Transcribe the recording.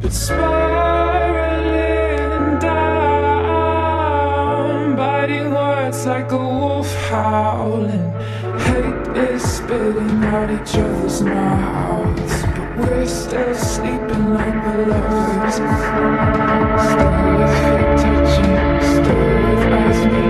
It's spiraling down, biting words like a wolf howling. Hate is spitting out each other's mouths, but we're still sleeping like we're lovers. Still with feet touching, still with eyes